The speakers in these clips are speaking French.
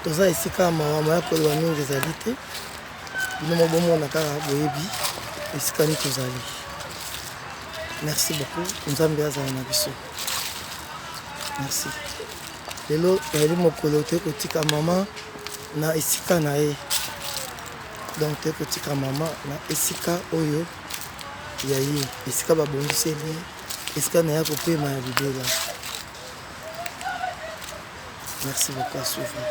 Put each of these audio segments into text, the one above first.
Toza esika mama ya koloba mingi ezali te bino bomona kaka boyebi esika ni tozali. Merci beaucoup, nzambe azala na biso. Merci. Lelo yali mokolo te kotika mama na esika na ye, donc te kotika mama na esika oyo ya ye, esika babongiseli esika na ya kopema ya libela. Merci beaucoup à suivre.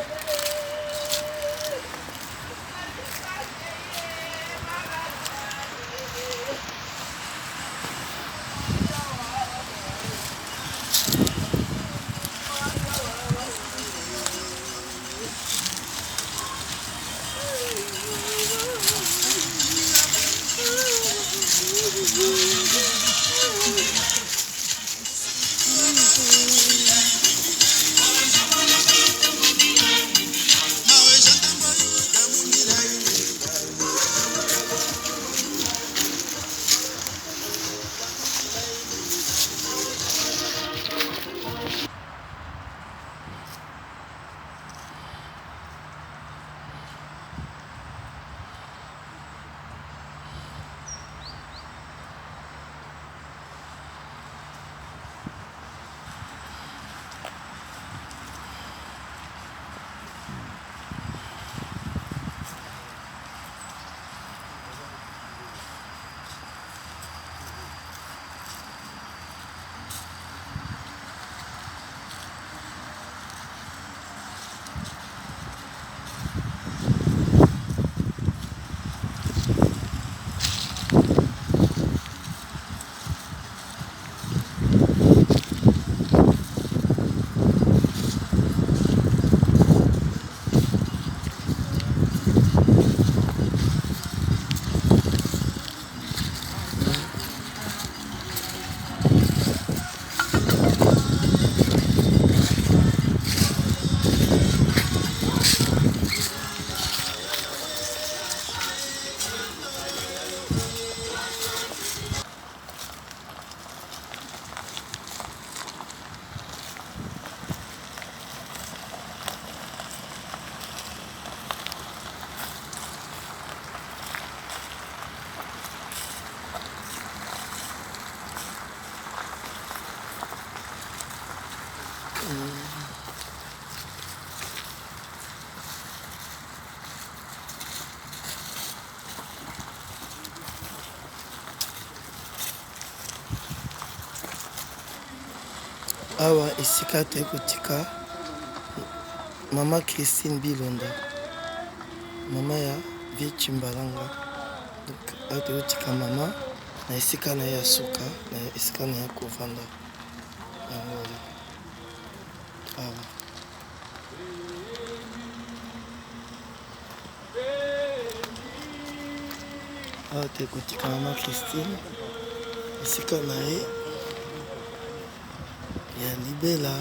awa esika te kotika mama Christine Bilonda, mama ya vie Chimbalanga. Donc awa kotika mama na esika na ya suka na esika na ya kovanda yango awa. Awa te kotika mama Christine esika na ye ya libela.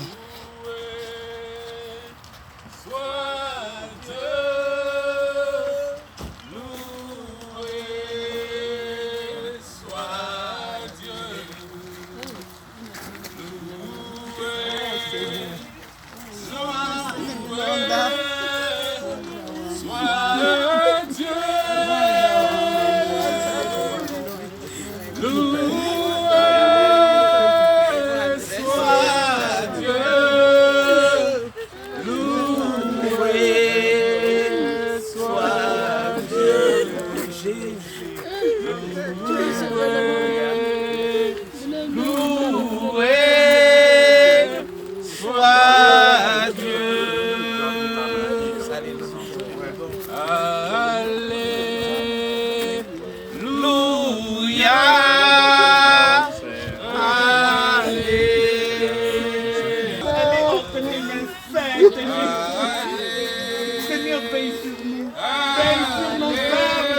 Seigneur, veille sur nous, veille sur nos âmes,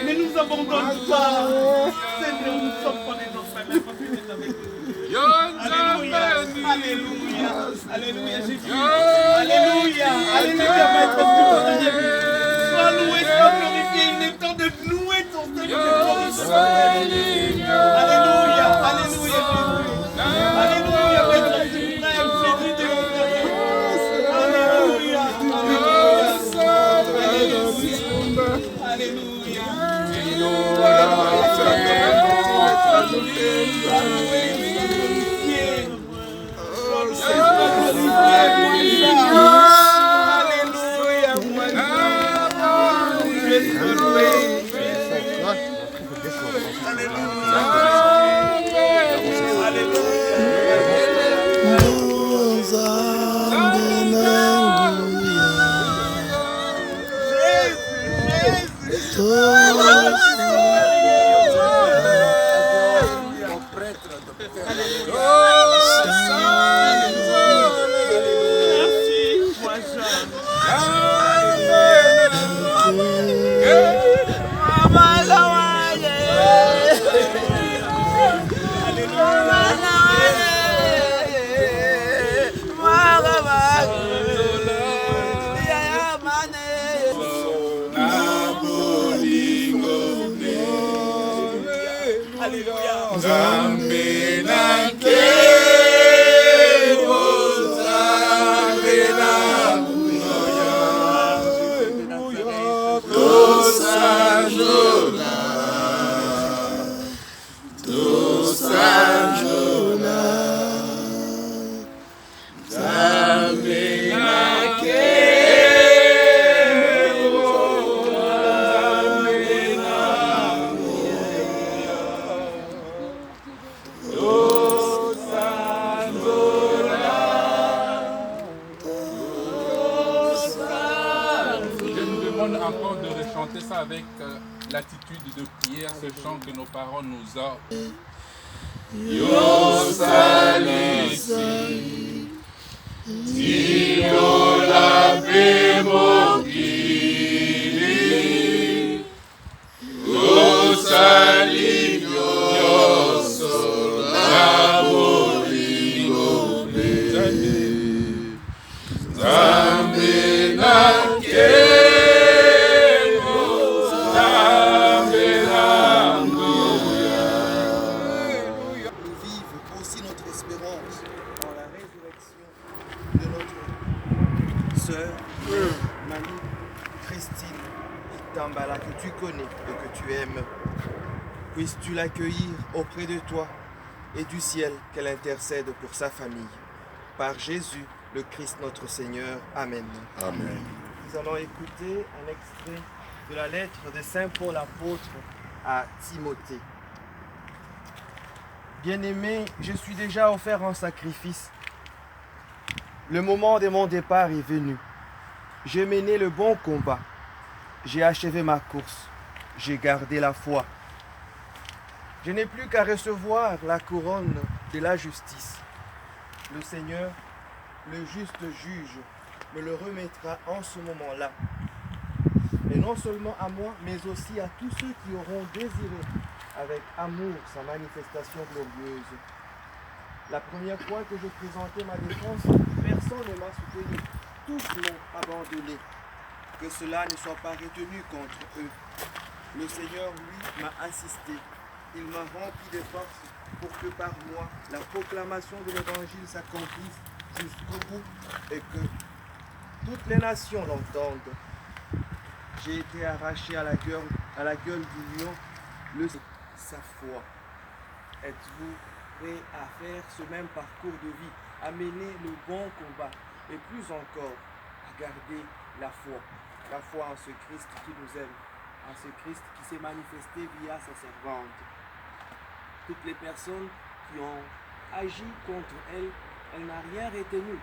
ne nous abandonne pas. Seigneur, nous ne sommes pas des orphelins parce que tu es avec nous. Alléluia, alléluia, alléluia, Jésus. Alléluia, alléluia, Maître Dieu. Sois loué, sois glorifié. Il est temps de louer ton Seigneur. Alléluia, alléluia, Jésus. Alléluia, Maître suprême, Jésus de Alléluia, alléluia, encore de rechanter ça avec l'attitude de prière, ce chant que nos parents nous offrent. Yo salisi, Dio la pemokili, yo sali yo sola bolingo bezane, zambe na Tambala que tu connais et que tu aimes. Puisses-tu l'accueillir auprès de toi et du ciel qu'elle intercède pour sa famille. Par Jésus, le Christ notre Seigneur. Amen. Amen. Nous allons écouter un extrait de la lettre de Saint Paul apôtre à Timothée. Bien-aimé, je suis déjà offert en sacrifice. Le moment de mon départ est venu. J'ai mené le bon combat. J'ai achevé ma course. J'ai gardé la foi. Je n'ai plus qu'à recevoir la couronne de la justice. Le Seigneur, le juste juge, me le remettra en ce moment-là. Et non seulement à moi, mais aussi à tous ceux qui auront désiré avec amour sa manifestation glorieuse. La première fois que je présentais ma défense, personne ne m'a soutenu. Tous m'ont abandonné. Que cela ne soit pas retenu contre eux. Le Seigneur, lui, m'a assisté. Il m'a rempli de force pour que par moi, la proclamation de l'Évangile s'accomplisse jusqu'au bout et que toutes les nations l'entendent. J'ai été arraché à la gueule du lion, sa foi. Êtes-vous prêt à faire ce même parcours de vie, à mener le bon combat et plus encore à garder la foi en ce Christ qui nous aime, en ce Christ qui s'est manifesté via sa servante. Toutes les personnes qui ont agi contre elle, elle n'a rien retenu.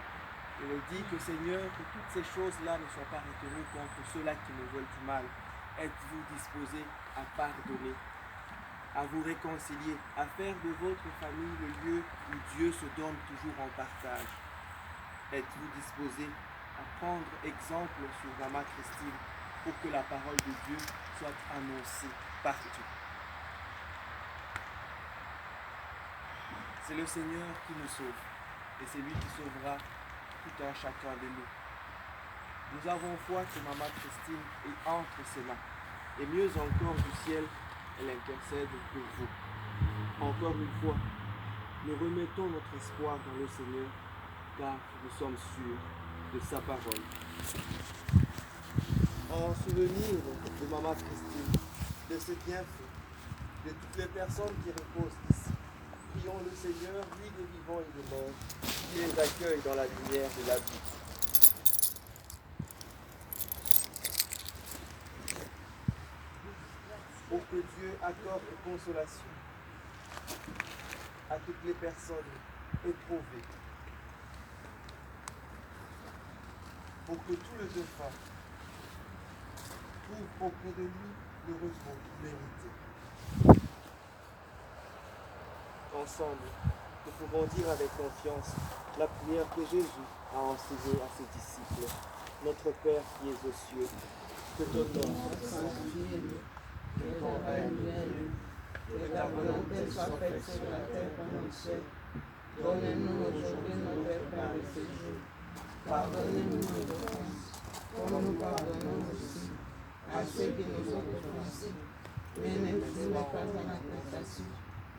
Elle dit que Seigneur, que toutes ces choses-là ne soient pas retenues contre ceux-là qui nous veulent du mal. Êtes-vous disposé à pardonner, à vous réconcilier, à faire de votre famille le lieu où Dieu se donne toujours en partage? Êtes-vous disposé à prendre exemple sur Maman Christine pour que la parole de Dieu soit annoncée partout? C'est le Seigneur qui nous sauve et c'est lui qui sauvera tout un chacun de nous. Nous avons foi que Maman Christine est entre ses mains et mieux encore du ciel, elle intercède pour vous. Encore une fois, nous remettons notre espoir dans le Seigneur car nous sommes sûrs de sa parole. En souvenir de Maman Christine, de ses bienfaits, de toutes les personnes qui reposent ici, prions le Seigneur, lui des vivants et des morts, qui les accueille dans la lumière de la vie. Pour que Dieu accorde consolation à toutes les personnes éprouvées. Pour que tout le défunt trouve auprès de lui le repos mérité. Ensemble, nous pouvons dire avec confiance la prière que Jésus a enseignée à ses disciples. Notre Père qui es aux cieux, que ton nom soit sanctifié, que ton règne vienne, que ta volonté soit faite sur la terre comme au ciel. Donne-nous aujourd'hui notre pain de ce jour. Pardonnez-nous nos offenses, comme nous pardonnons aussi à ceux qui nous ont offensés. Mais ne nous mets pas dans la tentation,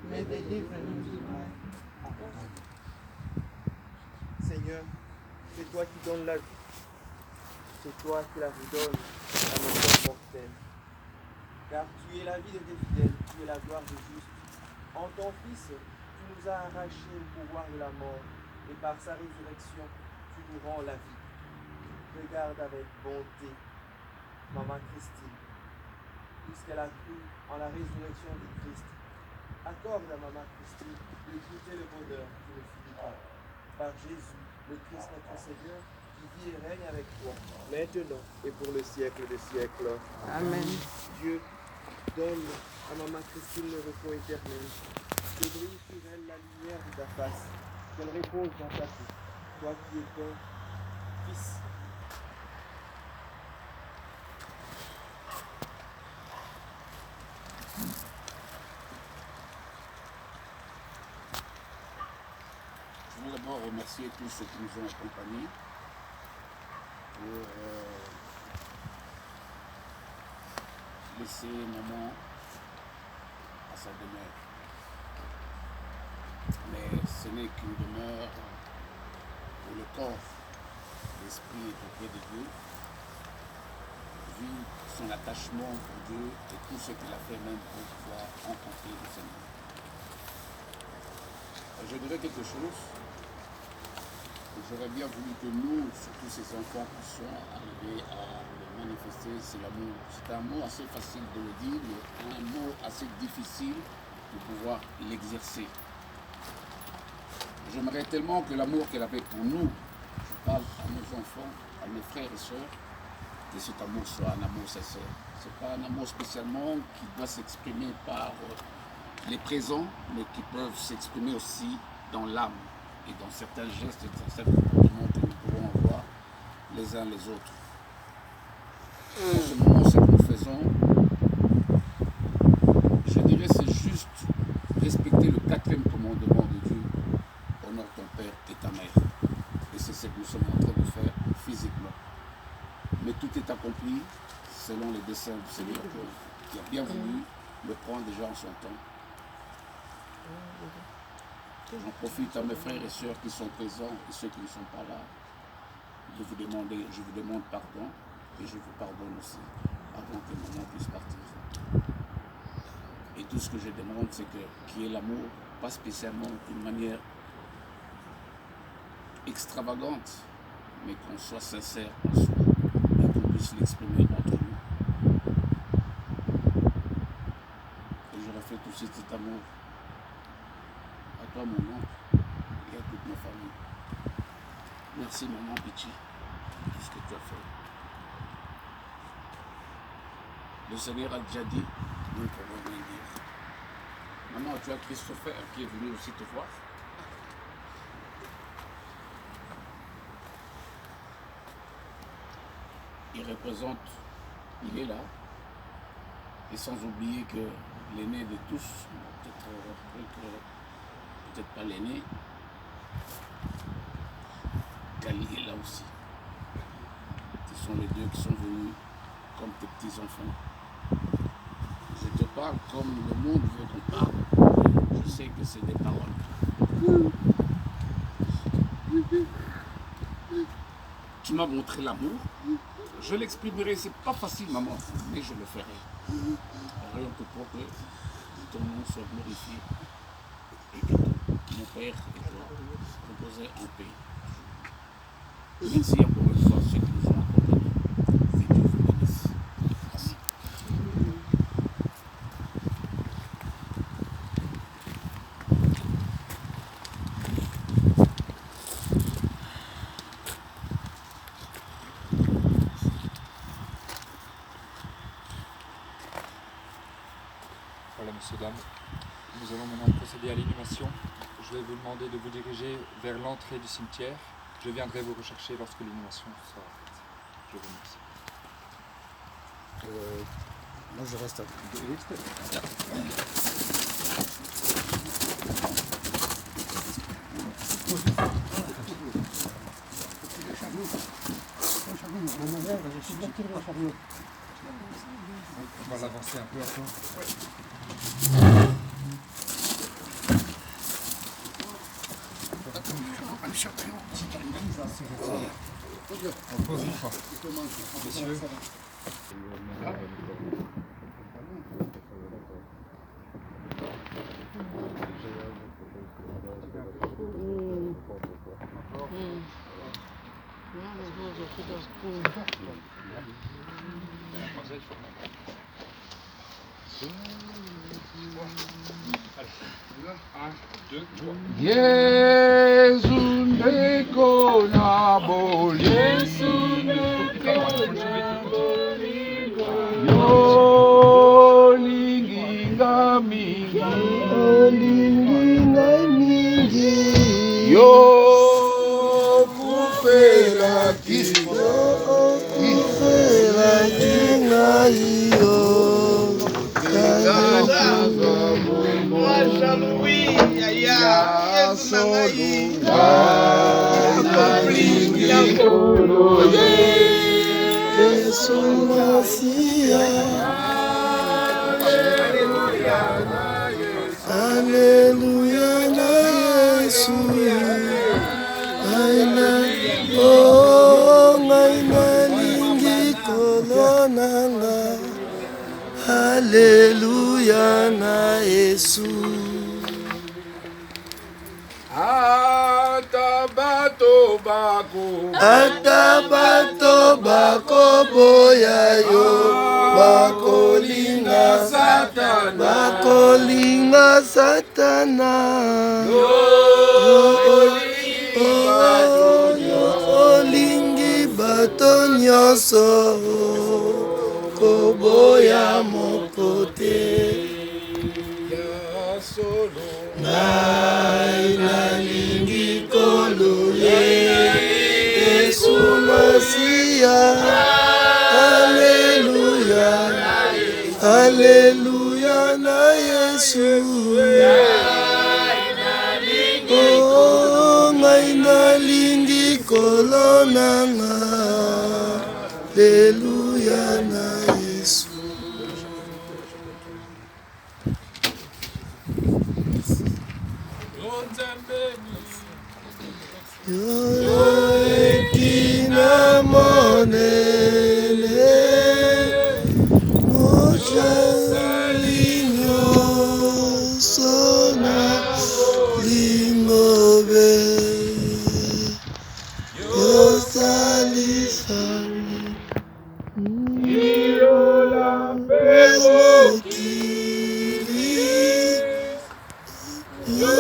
mais délivre-nous du mal. Seigneur, c'est toi qui donnes la vie. C'est toi qui la redonnes à nos corps mortels. Car tu es la vie de tes fidèles, tu es la gloire des justes. En ton Fils, tu nous as arraché le pouvoir de la mort, et par sa résurrection, tu nous rends la vie. Regarde avec bonté Maman Christine, puisqu'elle a cru en la résurrection du Christ. Accorde à Maman Christine de goûter le bonheur qui ne finit pas. Par Jésus, le Christ notre Seigneur, qui vit et règne avec toi, maintenant et pour le siècle des siècles. Amen. Dieu, donne à Maman Christine le repos éternel. Que brille sur elle la lumière de ta face. Qu'elle repose dans ta paix. Toi qui es ton Fils. Je veux d'abord remercier tous ceux qui nous ont accompagnés pour laisser maman à sa demeure. Mais ce n'est qu'une demeure où le corps, l'esprit est auprès de Dieu, vu son attachement pour Dieu et tout ce qu'il a fait même pour pouvoir rencontrer le Seigneur. Je dirais quelque chose. J'aurais bien voulu que nous, surtout ces enfants, puissions arriver à le manifester, c'est l'amour. C'est un mot assez facile de le dire, mais un mot assez difficile de pouvoir l'exercer. J'aimerais tellement que l'amour qu'elle avait pour nous, je parle à nos enfants, à mes frères et sœurs, que cet amour soit un amour sincère. Ce n'est pas un amour spécialement qui doit s'exprimer par les présents, mais qui peuvent s'exprimer aussi dans l'âme et dans certains gestes et dans certains comportements que nous pouvons avoir les uns les autres. En ce moment, ce que nous faisons, je dirais c'est juste respecter le 4e commandement de Dieu. Honore ton père et ta mère. Et c'est ce que nous sommes en train de faire physiquement. Mais tout est accompli selon les desseins du Seigneur qui a bien voulu le prendre déjà en son temps. J'en profite à mes frères et sœurs qui sont présents et ceux qui ne sont pas là de vous demander, je vous demande pardon et je vous pardonne aussi avant que maman puisse partir. Et tout ce que je demande, c'est qu'il y ait l'amour, pas spécialement d'une manière extravagante, mais qu'on soit sincère en soi et qu'on puisse l'exprimer entre nous. Et je reflète aussi cet amour à toi, mon oncle, et à toute ma famille. Merci, maman Pichi, de tout ce que tu as fait. Le Seigneur a déjà dit, nous ne pouvons rien dire. Maman, tu as Christopher qui est venu aussi te voir. Il représente, il est là. Et sans oublier que l'aîné de tous, peut-être pas l'aîné, Kali est là aussi. Ce sont les deux qui sont venus comme tes petits-enfants. Je te parle comme le monde veut qu'on parle. Je sais que c'est des paroles. Tu m'as montré l'amour. Je l'exprimerai, c'est pas facile, maman, mais je le ferai. Rien que pour que ton nom soit glorifié et que mon Père et toi reposez en paix. Merci encore une fois à ceux qui nous ont accompagnés. Et Dieu vous bénisse. Merci. Voilà, messieurs, dames, nous allons maintenant procéder à l'inhumation. Je vais vous demander de vous diriger vers l'entrée du cimetière. Je viendrai vous rechercher lorsque l'inhumation sera faite. Je vous remercie. Moi je reste à On va l'avancer un peu encore. On pose une fois. Messieurs. Yesu ndeko na bolingo yolinginga mingi yo kufela Kristo kufela kingayo Alléluia na Yesu aina oh aina lingi kolonanga Alléluia na Yesu Atabato bako boya yo bakolinga satana yo nyonso koboya moko te ngai nalingi koloye Yesu Masia. Alleluia, Alleluia na Yesu. Oh, ngai nalingi kolonanga. Alleluia na Yesu. Yo ekina monene mojalinyo sona lingobe yo salisani irola pemokili yo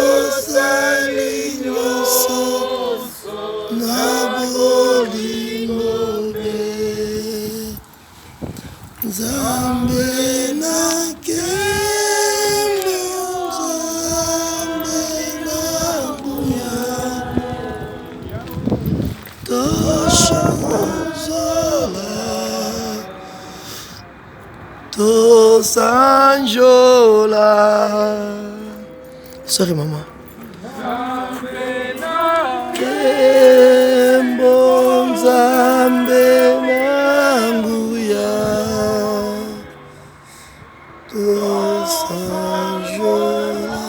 salinyo Nzambe na kembe, Nzambe na buya, toshanzola, tosanjola. Sorry, maman. Nzambe nanguya tosanjola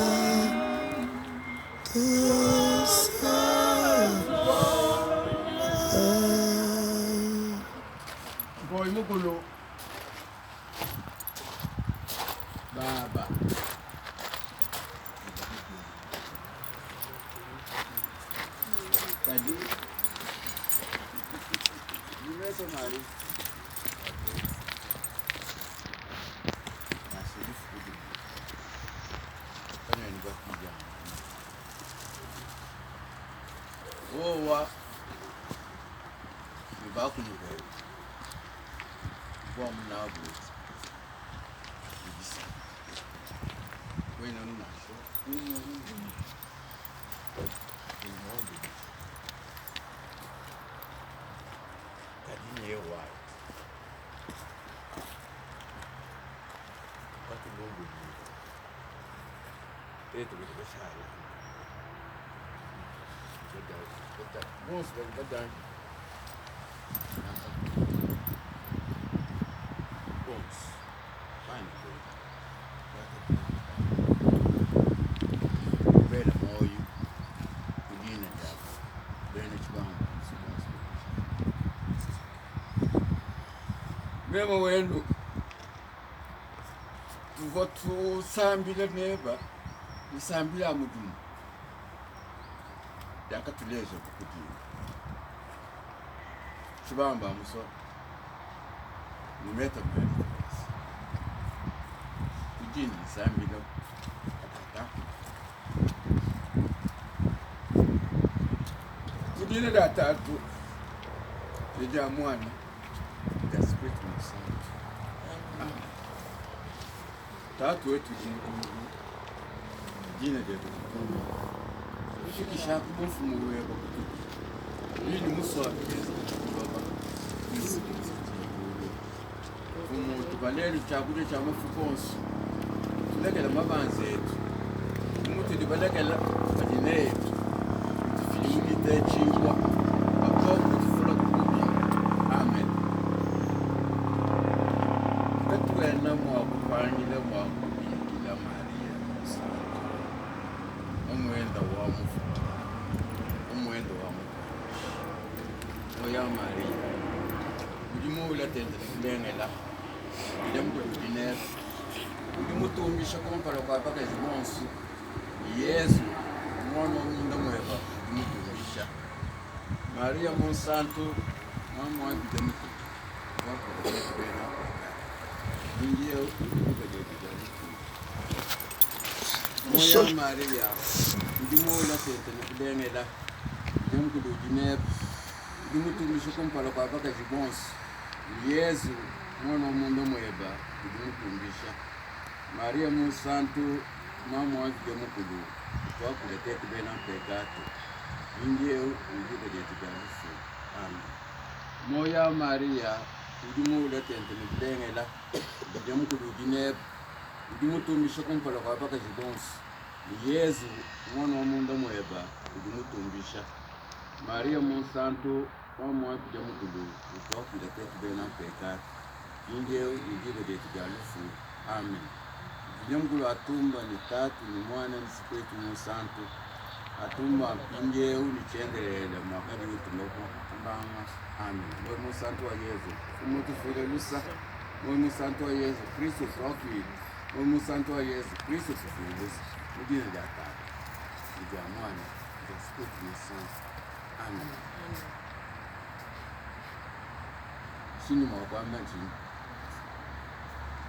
Boy mukulu baba tadi nimeso mari Owa Ibaku ni wewe Bom na buti Ibisa Wewe na nuna Kadini yewa Watu mungu ni Peto wikoshala Bons, verdade. Bons. Fine. Bela moyo. Kudina jabu. Bela chibangu. Mema wenu. Tuvotu sambile neba. Nisambila mudumu. Yakatulezo kukudini Chibamba muso Numeta mweli Kudini sambila Akata Kudini datatu Leja mwana Gaspeti msana Tatu wetu jina debu Kisha kubofu mwego Hii ni muso wa keza Kumu tubaleli chakule cha mafukonsu Tulekele mabanze etu Kumu tulibalekele majine etu Tufilimu kitechingwa Wakomu tufula kukubia Amen Katuwena mwakupangile mwakubia Kila Maria Omwenda wa mufu Omwenda wa mufu Oya Maria Udimu ula tende kulengela Udimu kudiner Udimu tumbisha kompara kwa paka zimonsu Yesu Mwana munda mweba Udimu tumbisha Maria Monsanto Mama wa udimu Wako udimu bena India udimu Moya Maria Udimu ula tende kulengela Udimu kudiner Dimutumisha kumpala kwa baka jibonsi. Yesu mwana wa Mungu mweba dimutumisha. Maria mu santo mama wa mukulu. Kwa kuletea tubena pekate. Ingie ujike jetu kanisa. Amen. Moya Maria udimu lete ntibengela. Dimukulu dineb. Dimutumisha kumpala kwa baka jibonsi. Yesu mwana wa Mungu mweba dimutumisha. Maria mu santo mama wa mukulu. Kwa kuletea tubena pekate. Ingie ujike jetu kanisa. Amen. Mkulu atumba ni tatu ni mwana ni sikwetu mu santo atumba inge uli chendelele makari wetu ndoko mbanga. Amen. Mwe mu santo wa Yesu umutu fule lusa. Mwe mu santo wa Yesu Kristo sofi. Mwe mu santo wa Yesu Kristo sofi lusa. Mujine ya tatu ya mwana ni sikwetu mu santo. Amen. Shini mwakwamba chini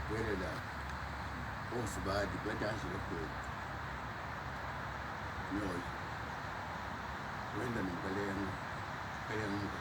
kwele la Ons baadi kwenda ashira kwetu. Nyoi. Wenda ni kalema. Kalema mga.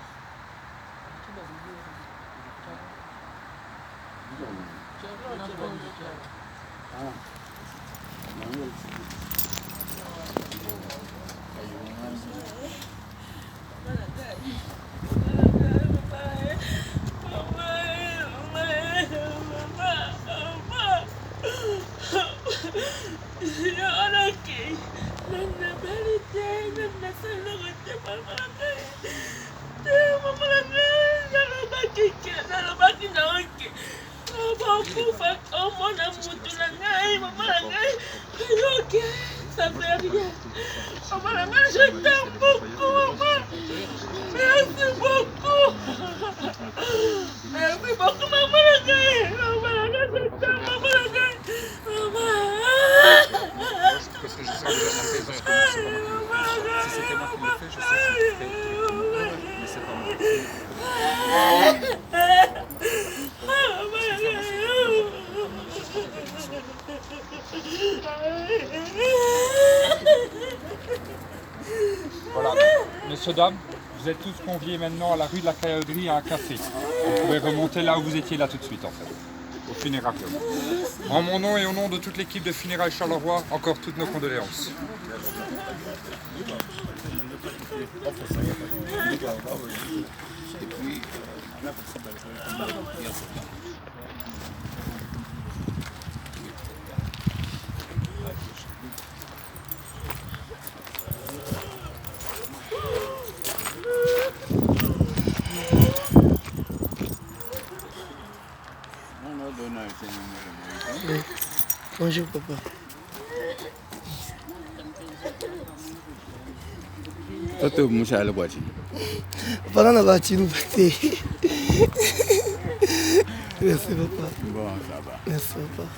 Voilà, messieurs, dames, vous êtes tous conviés maintenant à la rue de la Cailloderie à un café. Vous pouvez remonter là où vous étiez là tout de suite en fait, au funérarium. En mon nom et au nom de toute l'équipe de Funérailles Charleroi, encore toutes nos condoléances. Bonjour papa. Toto mushale kwachi. Papa na bati nous pâté. Merci papa. Bon, ça va. Merci papa.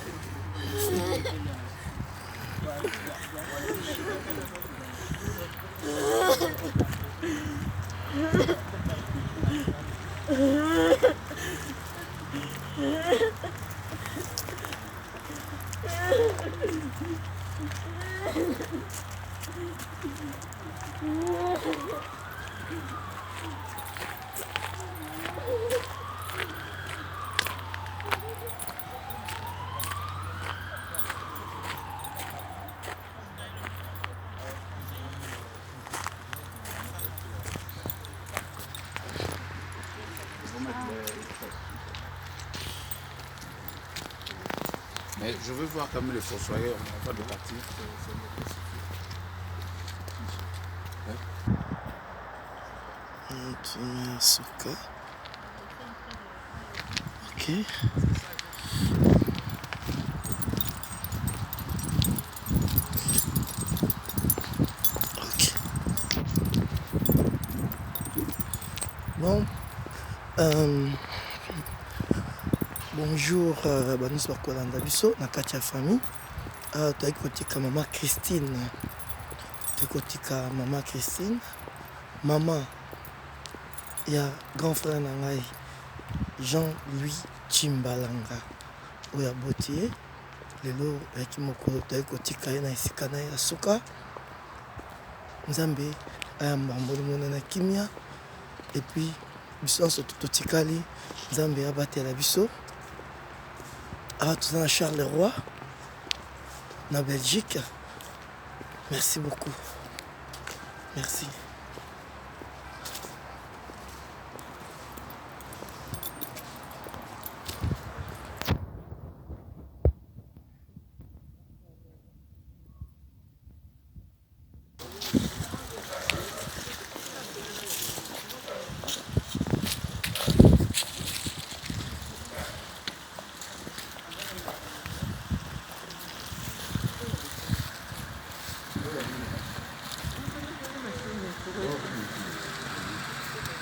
Mais je veux voir comme les fossoyeurs, on va de partir. Suka. Ok. Ok. Bon. Bonjour, Banus Bakolanda Biso, na kati ya famille. Toyaki kotika mama Christine. Tokotika mama Christine. Maman ya grand frère na ngai Jean-Louis Chimbalanga oya botier lelo yaki mokolo toyaki kotika ye na esika na ye ya suka. Nzambe ayamba mboli mona na kimia et puis biso nyonso totikali nzambe abatela biso awa toza na Charleroi na Belgique. Merci beaucoup. Merci.